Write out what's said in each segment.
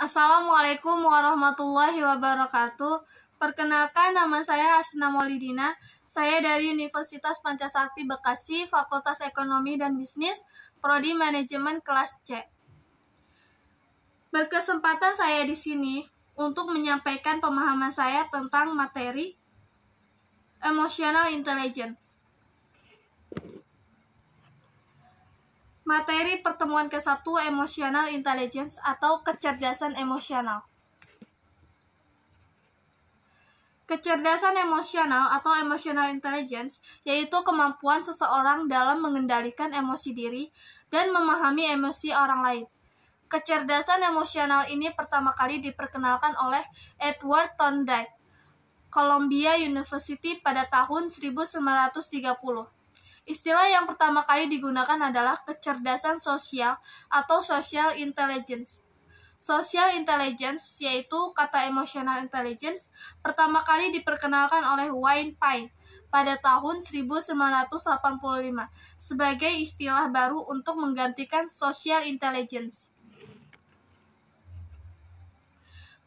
Assalamualaikum warahmatullahi wabarakatuh. Perkenalkan, nama saya Asna Maulidina. Saya dari Universitas Pancasakti Bekasi, Fakultas Ekonomi dan Bisnis, Prodi Manajemen kelas C. Berkesempatan saya di sini untuk menyampaikan pemahaman saya tentang materi emotional intelligence. Materi pertemuan ke-1 emotional intelligence atau kecerdasan emosional. Kecerdasan emosional atau emotional intelligence yaitu kemampuan seseorang dalam mengendalikan emosi diri dan memahami emosi orang lain. Kecerdasan emosional ini pertama kali diperkenalkan oleh Edward Thorndike, Columbia University pada tahun 1930. Istilah yang pertama kali digunakan adalah kecerdasan sosial atau social intelligence. Social intelligence, yaitu kata emotional intelligence, pertama kali diperkenalkan oleh Wayne Payne pada tahun 1985 sebagai istilah baru untuk menggantikan social intelligence.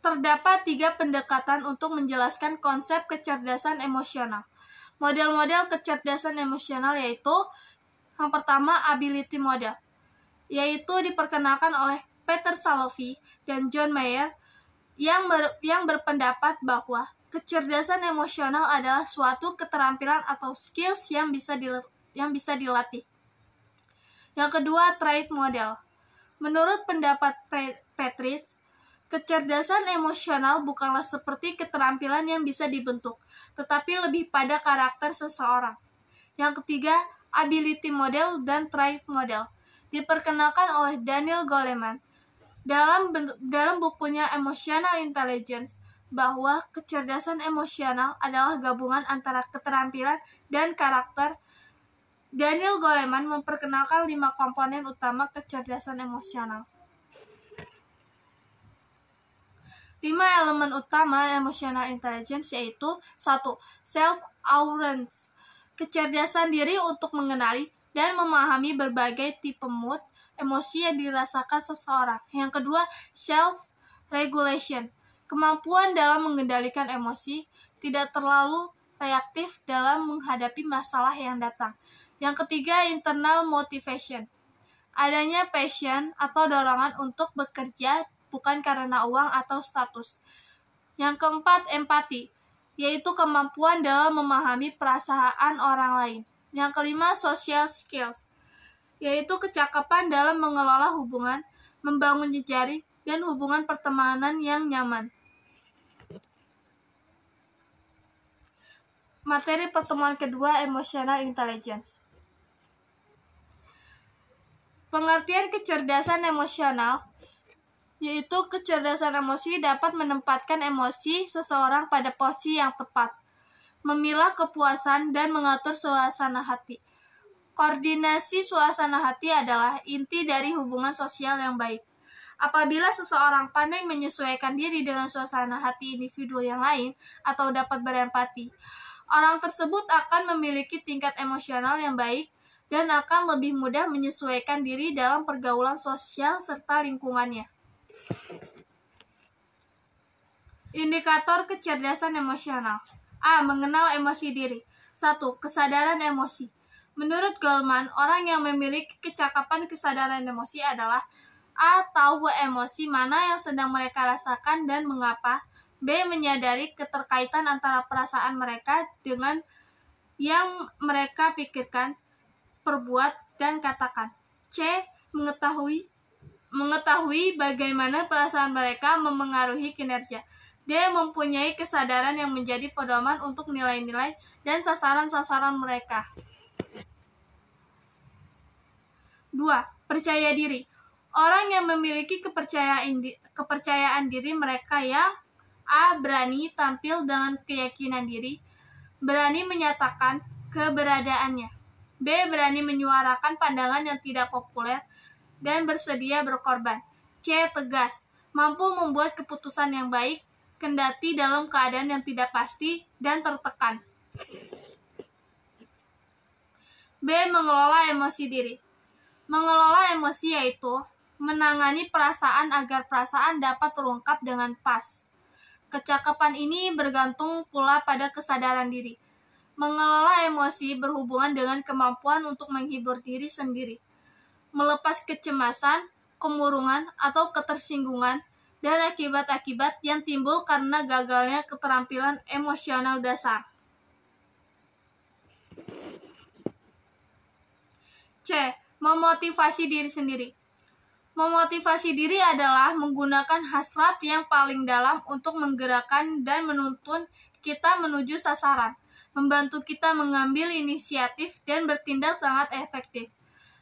Terdapat 3 pendekatan untuk menjelaskan konsep kecerdasan emosional. Model-model kecerdasan emosional yaitu yang pertama ability model, yaitu diperkenalkan oleh Peter Salovey dan John Mayer yang berpendapat bahwa kecerdasan emosional adalah suatu keterampilan atau skills yang bisa dilatih. Yang kedua, trait model. Menurut pendapat Patrick, kecerdasan emosional bukanlah seperti keterampilan yang bisa dibentuk, tetapi lebih pada karakter seseorang. Yang ketiga, ability model dan trait model. Diperkenalkan oleh Daniel Goleman dalam bukunya Emotional Intelligence bahwa kecerdasan emosional adalah gabungan antara keterampilan dan karakter. Daniel Goleman memperkenalkan 5 komponen utama kecerdasan emosional. 5 elemen utama emotional intelligence yaitu 1. Self-awareness, kecerdasan diri untuk mengenali dan memahami berbagai tipe mood, emosi yang dirasakan seseorang. Yang kedua, self-regulation, kemampuan dalam mengendalikan emosi, tidak terlalu reaktif dalam menghadapi masalah yang datang. Yang ketiga, internal motivation, adanya passion atau dorongan untuk bekerja bukan karena uang atau status. Yang keempat, empati, yaitu kemampuan dalam memahami perasaan orang lain. Yang kelima, social skills, yaitu kecakapan dalam mengelola hubungan, membangun jejaring, dan hubungan pertemanan yang nyaman. Materi pertemuan kedua, emotional intelligence. Pengertian kecerdasan emosional yaitu kecerdasan emosi dapat menempatkan emosi seseorang pada posisi yang tepat, memilah kepuasan, dan mengatur suasana hati. Koordinasi suasana hati adalah inti dari hubungan sosial yang baik. Apabila seseorang pandai menyesuaikan diri dengan suasana hati individu yang lain atau dapat berempati, orang tersebut akan memiliki tingkat emosional yang baik dan akan lebih mudah menyesuaikan diri dalam pergaulan sosial serta lingkungannya. Indikator kecerdasan emosional. A. Mengenal emosi diri. 1. Kesadaran emosi. Menurut Goleman, orang yang memiliki kecakapan kesadaran emosi adalah A. Tahu emosi mana yang sedang mereka rasakan dan mengapa. B. Menyadari keterkaitan antara perasaan mereka dengan yang mereka pikirkan, perbuat, dan katakan. C. Mengetahui bagaimana perasaan mereka memengaruhi kinerja. D. Mempunyai kesadaran yang menjadi pedoman untuk nilai-nilai dan sasaran-sasaran mereka. 2. Percaya diri. Orang yang memiliki kepercayaan diri mereka yang A. Berani tampil dengan keyakinan diri, berani menyatakan keberadaannya. B. Berani menyuarakan pandangan yang tidak populer dan bersedia berkorban. C. Tegas, mampu membuat keputusan yang baik, kendati dalam keadaan yang tidak pasti dan tertekan. B. Mengelola emosi diri. Mengelola emosi yaitu menangani perasaan agar perasaan dapat terungkap dengan pas. Kecakapan ini bergantung pula pada kesadaran diri. Mengelola emosi berhubungan dengan kemampuan untuk menghibur diri sendiri, melepas kecemasan, kemurungan, atau ketersinggungan, dan akibat-akibat yang timbul karena gagalnya keterampilan emosional dasar. C. Memotivasi diri sendiri. Memotivasi diri adalah menggunakan hasrat yang paling dalam untuk menggerakkan dan menuntun kita menuju sasaran, membantu kita mengambil inisiatif dan bertindak sangat efektif,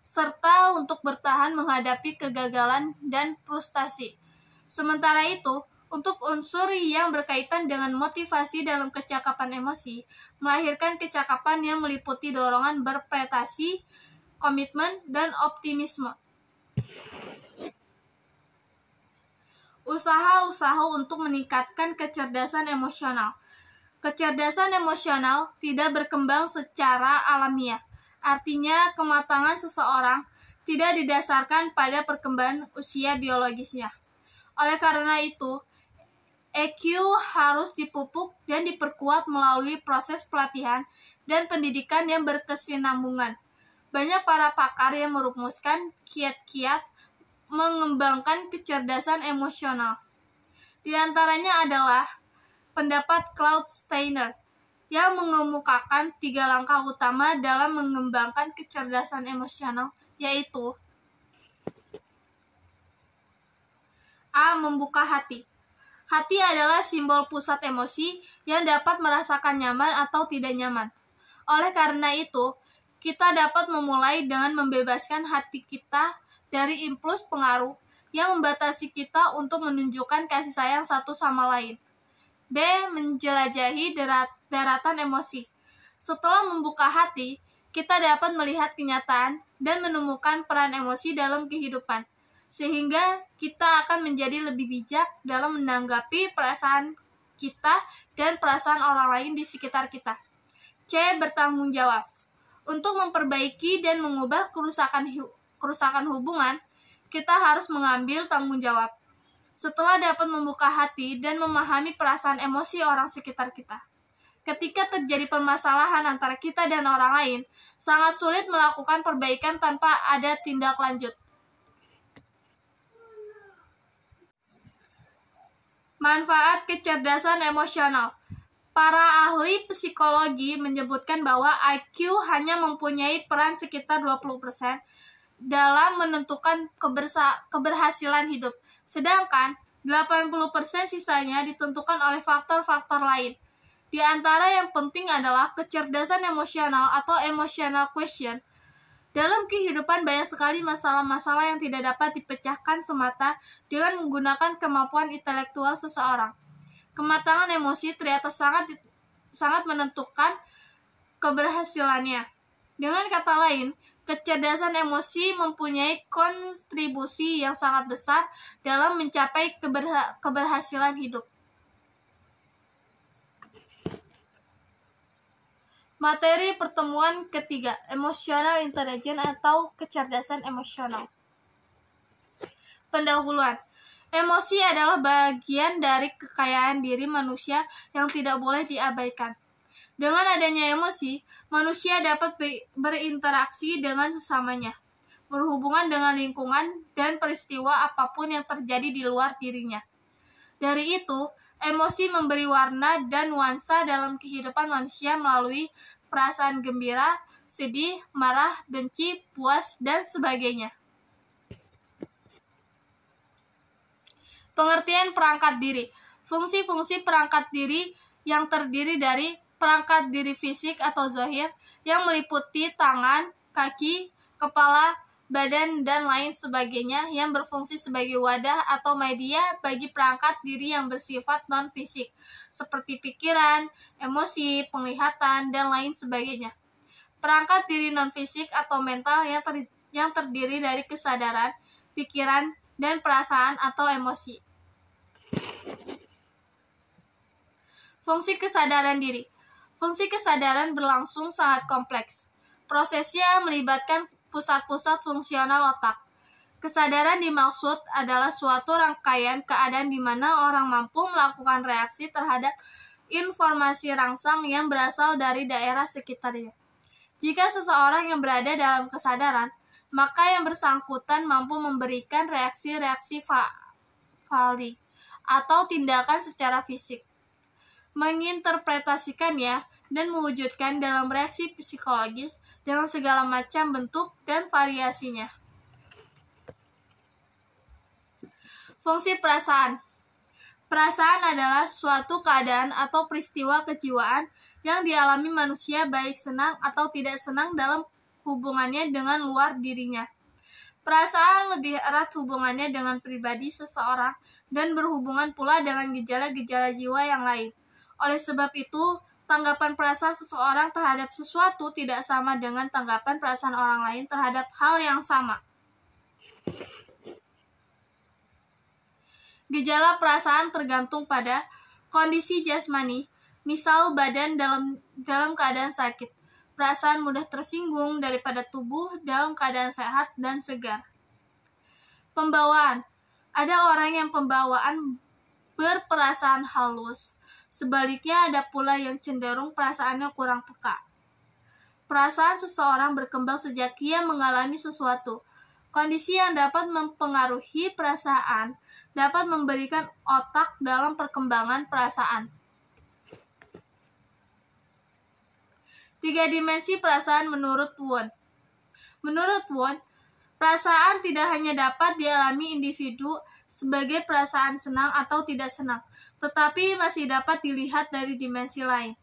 serta untuk bertahan menghadapi kegagalan dan frustasi. Sementara itu, untuk unsur yang berkaitan dengan motivasi dalam kecakapan emosi, melahirkan kecakapan yang meliputi dorongan berprestasi, komitmen, dan optimisme. Usaha-usaha untuk meningkatkan kecerdasan emosional. Kecerdasan emosional tidak berkembang secara alamiah. Artinya, kematangan seseorang tidak didasarkan pada perkembangan usia biologisnya. Oleh karena itu, EQ harus dipupuk dan diperkuat melalui proses pelatihan dan pendidikan yang berkesinambungan. Banyak para pakar yang merumuskan kiat-kiat mengembangkan kecerdasan emosional. Di antaranya adalah pendapat Claude Steiner yang mengemukakan 3 langkah utama dalam mengembangkan kecerdasan emosional, yaitu A. Membuka hati. Hati adalah simbol pusat emosi yang dapat merasakan nyaman atau tidak nyaman. Oleh karena itu, kita dapat memulai dengan membebaskan hati kita dari impuls pengaruh yang membatasi kita untuk menunjukkan kasih sayang satu sama lain. B. Menjelajahi daratan emosi. Setelah membuka hati, kita dapat melihat kenyataan dan menemukan peran emosi dalam kehidupan, sehingga kita akan menjadi lebih bijak dalam menanggapi perasaan kita dan perasaan orang lain di sekitar kita. C. Bertanggung jawab. Untuk memperbaiki dan mengubah kerusakan hubungan, kita harus mengambil tanggung jawab. Setelah dapat membuka hati dan memahami perasaan emosi orang sekitar kita, ketika terjadi permasalahan antara kita dan orang lain, sangat sulit melakukan perbaikan tanpa ada tindak lanjut. Manfaat kecerdasan emosional. Para ahli psikologi menyebutkan bahwa IQ hanya mempunyai peran sekitar 20% dalam menentukan keberhasilan hidup, sedangkan 80% sisanya ditentukan oleh faktor-faktor lain. Di antara yang penting adalah kecerdasan emosional atau emotional quotient. Dalam kehidupan banyak sekali masalah-masalah yang tidak dapat dipecahkan semata dengan menggunakan kemampuan intelektual seseorang. Kematangan emosi ternyata sangat menentukan keberhasilannya. Dengan kata lain, kecerdasan emosi mempunyai kontribusi yang sangat besar dalam mencapai keberhasilan hidup. Materi pertemuan ketiga, emotional intelligence atau kecerdasan emosional. Pendahuluan. Emosi adalah bagian dari kekayaan diri manusia yang tidak boleh diabaikan. Dengan adanya emosi, manusia dapat berinteraksi dengan sesamanya, berhubungan dengan lingkungan dan peristiwa apapun yang terjadi di luar dirinya. Dari itu, emosi memberi warna dan nuansa dalam kehidupan manusia melalui perasaan gembira, sedih, marah, benci, puas, dan sebagainya. Pengertian perangkat diri. Fungsi-fungsi perangkat diri yang terdiri dari perangkat diri fisik atau zahir yang meliputi tangan, kaki, kepala, badan, dan lain sebagainya yang berfungsi sebagai wadah atau media bagi perangkat diri yang bersifat non-fisik, seperti pikiran, emosi, penglihatan, dan lain sebagainya. Perangkat diri non-fisik atau mental yang terdiri dari kesadaran, pikiran, dan perasaan atau emosi. Fungsi kesadaran diri. Fungsi kesadaran berlangsung sangat kompleks. Prosesnya melibatkan pusat-pusat fungsional otak. Kesadaran dimaksud adalah suatu rangkaian keadaan di mana orang mampu melakukan reaksi terhadap informasi rangsang yang berasal dari daerah sekitarnya. Jika seseorang yang berada dalam kesadaran, maka yang bersangkutan mampu memberikan reaksi-reaksi valid atau tindakan secara fisik, menginterpretasikannya, dan mewujudkan dalam reaksi psikologis dengan segala macam bentuk dan variasinya. Fungsi perasaan. Perasaan adalah suatu keadaan atau peristiwa kejiwaan yang dialami manusia baik senang atau tidak senang dalam hubungannya dengan luar dirinya. Perasaan lebih erat hubungannya dengan pribadi seseorang dan berhubungan pula dengan gejala-gejala jiwa yang lain. Oleh sebab itu, tanggapan perasaan seseorang terhadap sesuatu tidak sama dengan tanggapan perasaan orang lain terhadap hal yang sama. Gejala perasaan tergantung pada kondisi jasmani, misal badan dalam keadaan sakit, perasaan mudah tersinggung daripada tubuh dalam keadaan sehat dan segar. Pembawaan. Ada orang yang pembawaan berperasaan halus, sebaliknya ada pula yang cenderung perasaannya kurang peka. Perasaan seseorang berkembang sejak ia mengalami sesuatu. Kondisi yang dapat mempengaruhi perasaan dapat memberikan otak dalam perkembangan perasaan. 3 dimensi perasaan menurut Wundt. Menurut Wundt, perasaan tidak hanya dapat dialami individu sebagai perasaan senang atau tidak senang, tetapi masih dapat dilihat dari dimensi lain.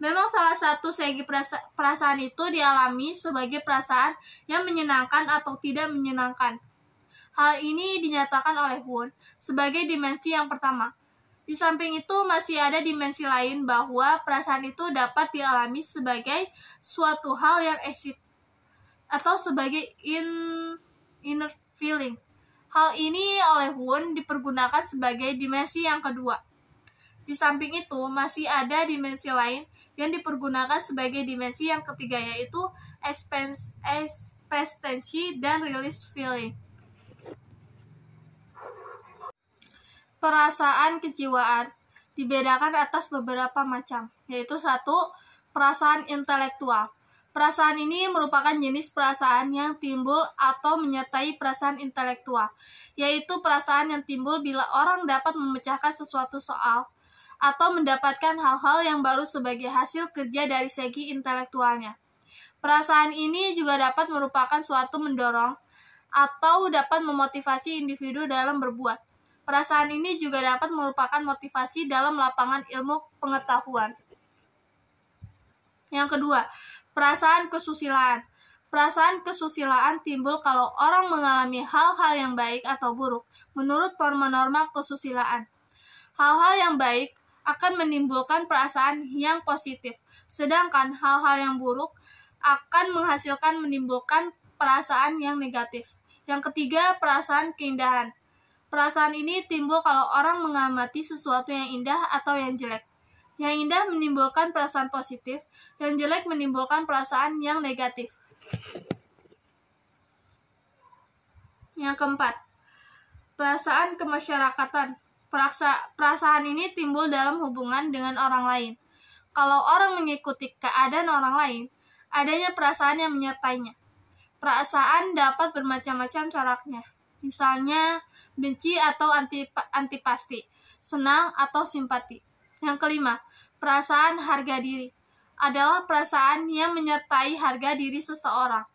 Memang salah satu segi perasaan itu dialami sebagai perasaan yang menyenangkan atau tidak menyenangkan. Hal ini dinyatakan oleh Wundt sebagai dimensi yang pertama. Di samping itu masih ada dimensi lain bahwa perasaan itu dapat dialami sebagai suatu hal yang eksit atau sebagai inner feeling. Hal ini oleh Wundt dipergunakan sebagai dimensi yang kedua. Di samping itu masih ada dimensi lain yang dipergunakan sebagai dimensi yang ketiga, yaitu ekspektasi dan release feeling. Perasaan kejiwaan dibedakan atas beberapa macam, yaitu 1. Perasaan intelektual. Perasaan ini merupakan jenis perasaan yang timbul atau menyertai perasaan intelektual, yaitu perasaan yang timbul bila orang dapat memecahkan sesuatu soal atau mendapatkan hal-hal yang baru sebagai hasil kerja dari segi intelektualnya. Perasaan ini juga dapat merupakan suatu mendorong atau dapat memotivasi individu dalam berbuat. Perasaan ini juga dapat merupakan motivasi dalam lapangan ilmu pengetahuan. Yang kedua, perasaan kesusilaan. Perasaan kesusilaan timbul kalau orang mengalami hal-hal yang baik atau buruk menurut norma-norma kesusilaan. Hal-hal yang baik akan menimbulkan perasaan yang positif, sedangkan hal-hal yang buruk akan menimbulkan perasaan yang negatif. Yang ketiga, perasaan keindahan. Perasaan ini timbul kalau orang mengamati sesuatu yang indah atau yang jelek. Yang indah menimbulkan perasaan positif, yang jelek menimbulkan perasaan yang negatif. Yang keempat, perasaan kemasyarakatan. Perasaan ini timbul dalam hubungan dengan orang lain. Kalau orang mengikuti keadaan orang lain, adanya perasaan yang menyertainya. Perasaan dapat bermacam-macam coraknya. Misalnya, benci atau antipati, senang atau simpati. Yang kelima, perasaan harga diri. Adalah perasaan yang menyertai harga diri seseorang.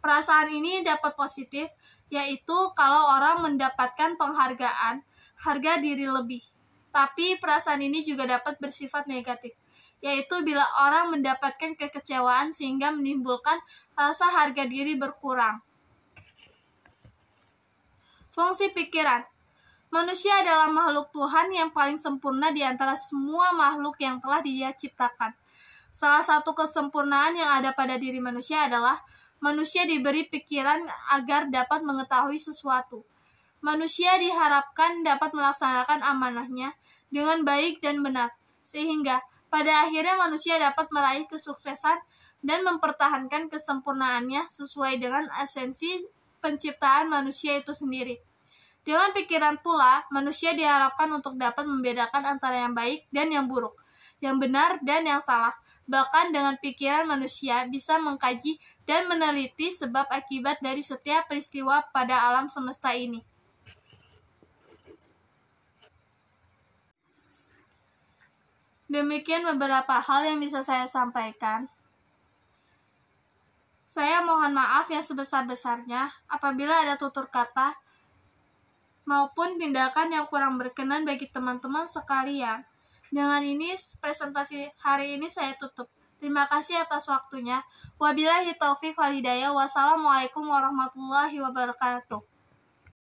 Perasaan ini dapat positif, yaitu kalau orang mendapatkan penghargaan, harga diri lebih. Tapi perasaan ini juga dapat bersifat negatif, yaitu bila orang mendapatkan kekecewaan sehingga menimbulkan rasa harga diri berkurang. Fungsi pikiran. Manusia adalah makhluk Tuhan yang paling sempurna di antara semua makhluk yang telah Dia ciptakan. Salah satu kesempurnaan yang ada pada diri manusia adalah manusia diberi pikiran agar dapat mengetahui sesuatu. Manusia diharapkan dapat melaksanakan amanahnya dengan baik dan benar, sehingga pada akhirnya manusia dapat meraih kesuksesan dan mempertahankan kesempurnaannya sesuai dengan esensi penciptaan manusia itu sendiri. Dengan pikiran pula, manusia diharapkan untuk dapat membedakan antara yang baik dan yang buruk, yang benar dan yang salah. Bahkan dengan pikiran manusia bisa mengkaji dan meneliti sebab akibat dari setiap peristiwa pada alam semesta ini. Demikian beberapa hal yang bisa saya sampaikan. Saya mohon maaf yang sebesar-besarnya apabila ada tutur kata maupun tindakan yang kurang berkenan bagi teman-teman sekalian. Dengan ini, presentasi hari ini saya tutup. Terima kasih atas waktunya. Wabillahi taufiq wal hidayah. Wassalamualaikum warahmatullahi wabarakatuh.